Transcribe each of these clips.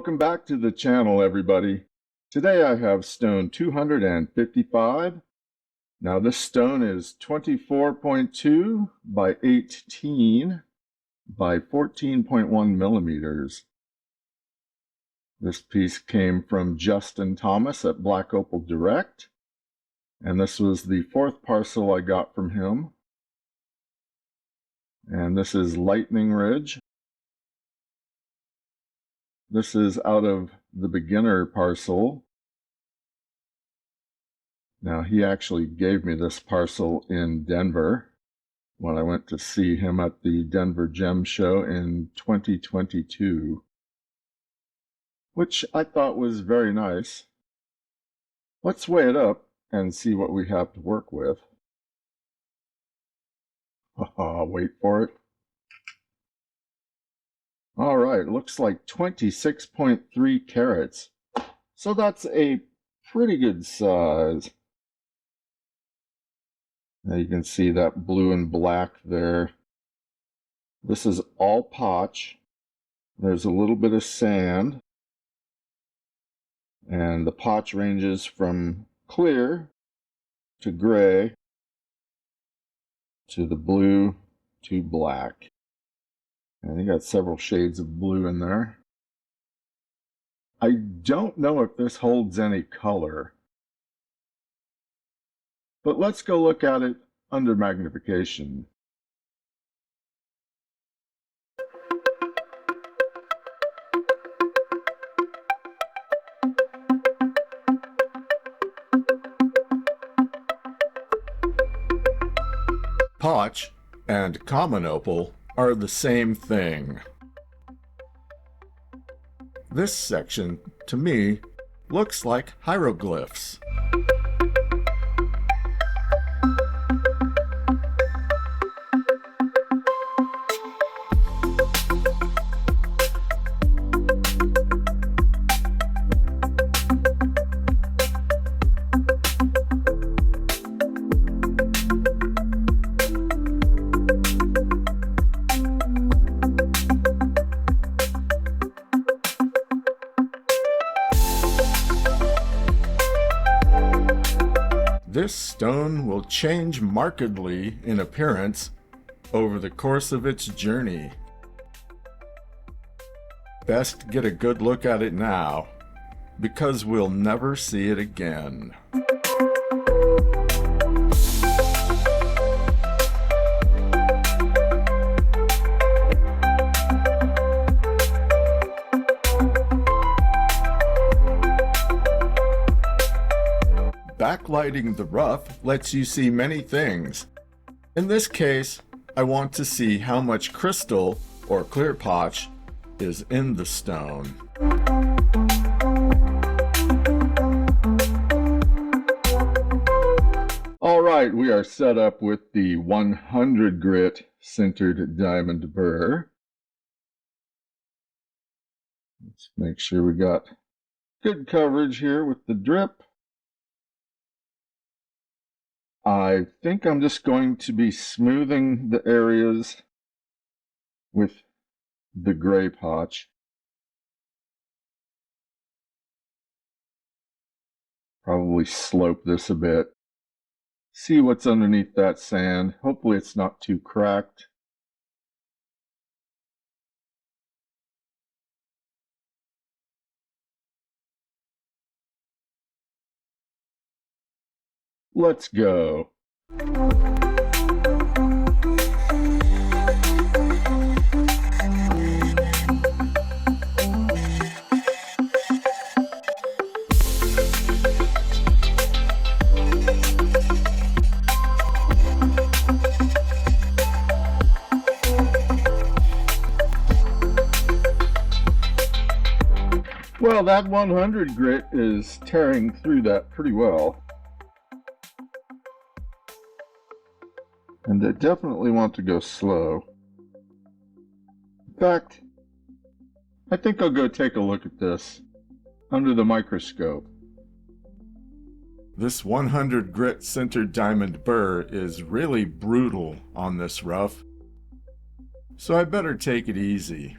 Welcome back to the channel, everybody. Today I have stone 255. Now this stone is 24.2 by 18 by 14.1 millimeters. This piece came from Justin Thomas at Black Opal Direct, and this was the fourth parcel I got from him. And this is Lightning Ridge. This is out of the beginner parcel. Now he actually gave me this parcel in Denver when I went to see him at the Denver Gem Show in 2022, which I thought was very nice. Let's weigh it up and see what we have to work with. Wait for it. All right, looks like 26.3 carats. So that's a pretty good size. Now you can see that blue and black there. This is all potch. There's a little bit of sand. And the potch ranges from clear to gray to the blue to black. And you got several shades of blue in there. I don't know if this holds any color, but let's go look at it under magnification. Potch and common opal are the same thing. This section, to me, looks like hieroglyphs. This stone will change markedly in appearance over the course of its journey. Best get a good look at it now, because we'll never see it again. Backlighting the rough lets you see many things. In this case, I want to see how much crystal or clear potch is in the stone. All right, we are set up with the 100 grit sintered diamond burr. Let's make sure we got good coverage here with the drip. I think I'm just going to be smoothing the areas with the gray potch. Probably slope this a bit. See what's underneath that sand. Hopefully it's not too cracked. Let's go. Well, that 100 grit is tearing through that pretty well. And I definitely want to go slow. In fact, I think I'll go take a look at this under the microscope. This 100 grit sintered diamond burr is really brutal on this rough, so I better take it easy.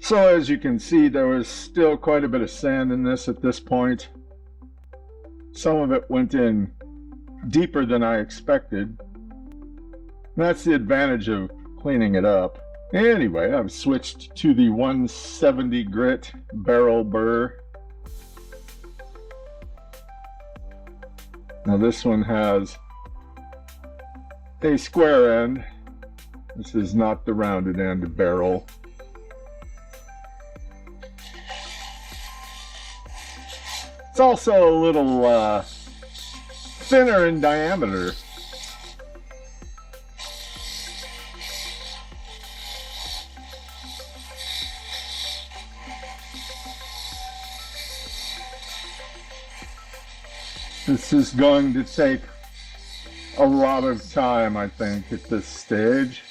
So as you can see, there was still quite a bit of sand in this at this point. Some of it went in deeper than I expected. That's the advantage of cleaning it up. Anyway, I've switched to the 170 grit barrel burr. Now this one has a square end. This is not the rounded end barrel. It's also a little thinner in diameter. This is going to take a lot of time, I think, at this stage.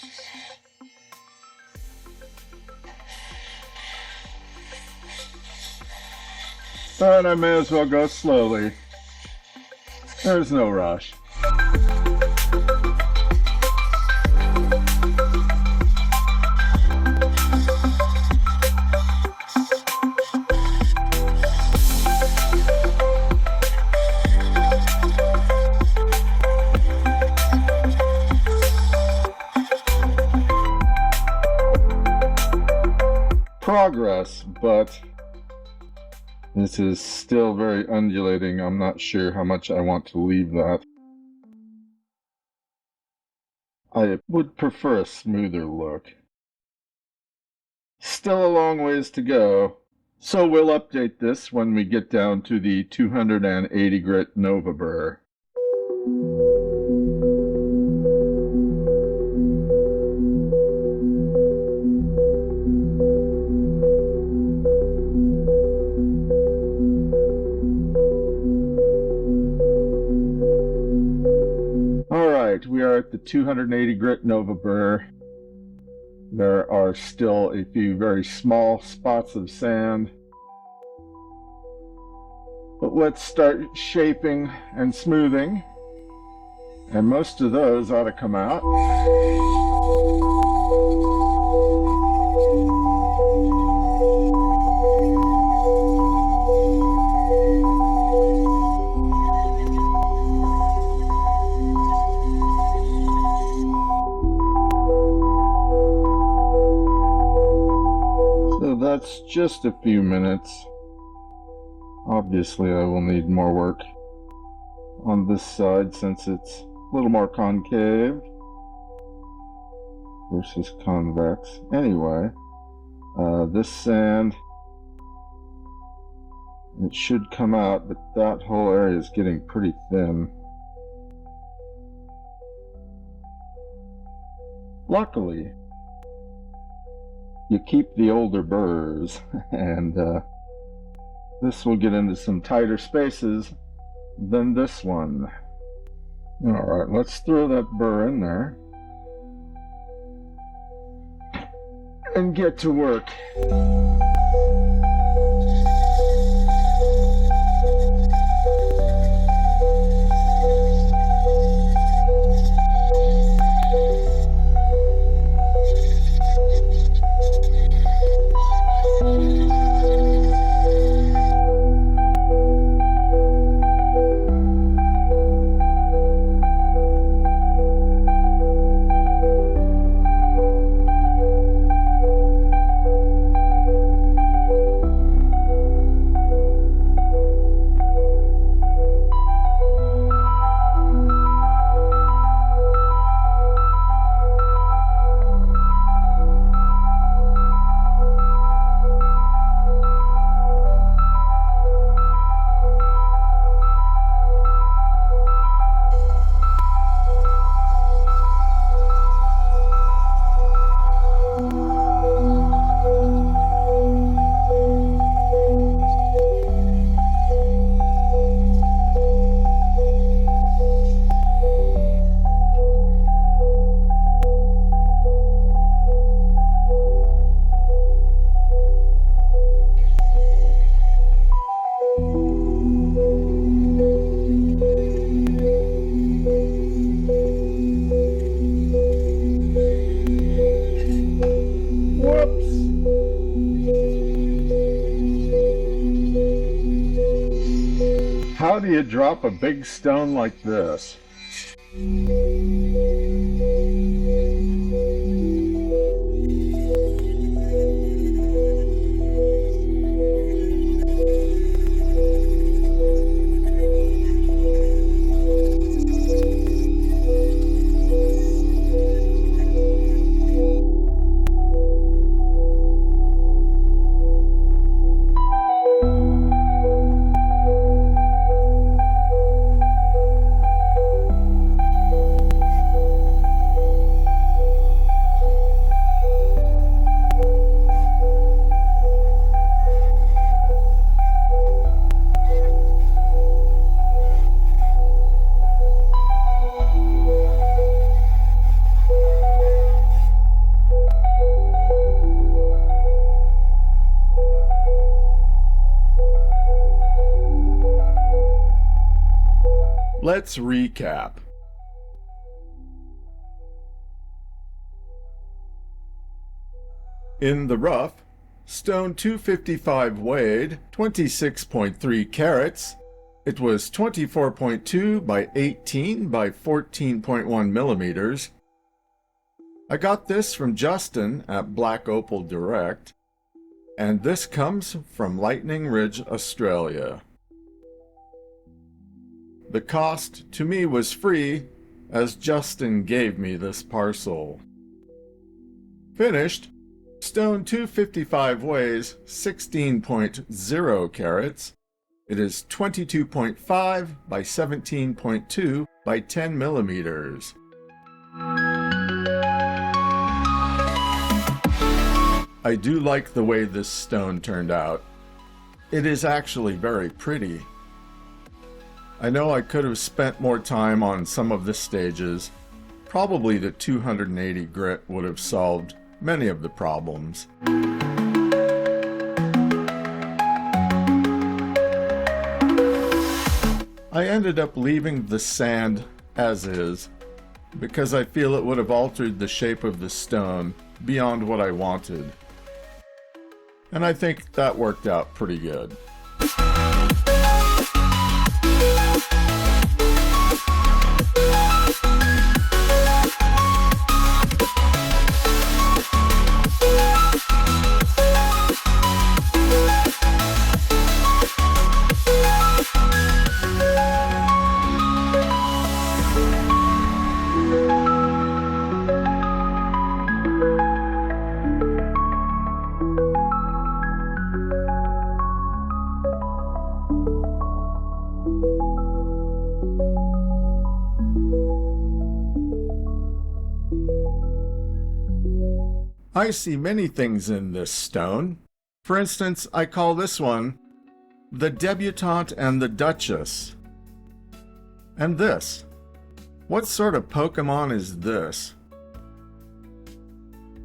But I may as well go slowly. There's no rush. Progress, but this is still very undulating. I'm not sure how much I want to leave that. I would prefer a smoother look. Still a long ways to go, so we'll update this when we get down to the 280 grit Nova burr. We are at the 280 grit Nova burr. There are still a few very small spots of sand. But let's start shaping and smoothing. And most of those ought to come out. That's just a few minutes. Obviously I will need more work on this side since it's a little more concave versus convex. Anyway, this sand, it should come out, but that whole area is getting pretty thin. Luckily, you keep the older burrs, and this will get into some tighter spaces than this one. Alright, let's throw that burr in there and get to work. How do you drop a big stone like this? Let's recap. In the rough, stone 255 weighed 26.3 carats. It was 24.2 by 18 by 14.1 millimeters. I got this from Justin at Black Opal Direct, and this comes from Lightning Ridge, Australia. The cost to me was free, as Justin gave me this parcel. Finished, stone 255 weighs 16.0 carats. It is 22.5 by 17.2 by 10 millimeters. I do like the way this stone turned out. It is actually very pretty. I know I could have spent more time on some of the stages. Probably the 280 grit would have solved many of the problems. I ended up leaving the sand as is because I feel it would have altered the shape of the stone beyond what I wanted. And I think that worked out pretty good. I see many things in this stone. For instance, I call this one the Debutante and the Duchess. And this. What sort of Pokemon is this?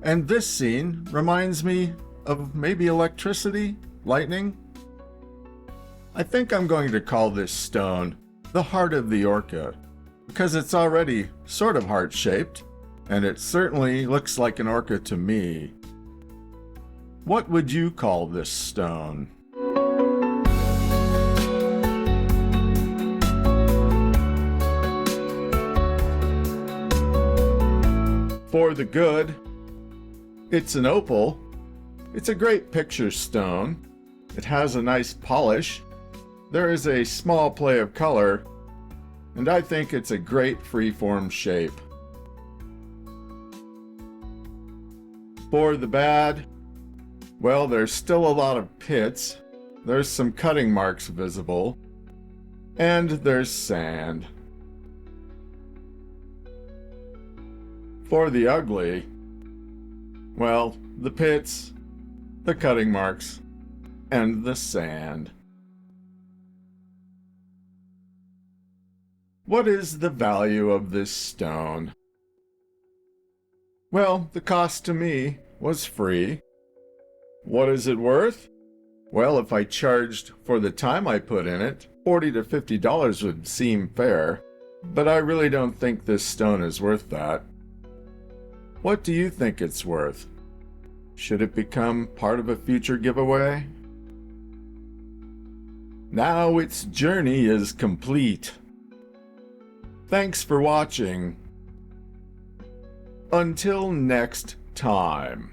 And this scene reminds me of maybe electricity, lightning. I think I'm going to call this stone the Heart of the Orca, because it's already sort of heart-shaped. And it certainly looks like an orca to me. What would you call this stone? For the good, it's an opal. It's a great picture stone. It has a nice polish. There is a small play of color, and I think it's a great free-form shape. For the bad, well, there's still a lot of pits, there's some cutting marks visible, and there's sand. For the ugly, well, the pits, the cutting marks, and the sand. What is the value of this stone? Well, the cost to me was free. What is it worth? Well, if I charged for the time I put in it, $40 to $50 would seem fair, but I really don't think this stone is worth that. What do you think it's worth? Should it become part of a future giveaway? Now its journey is complete. Thanks for watching. Until next time.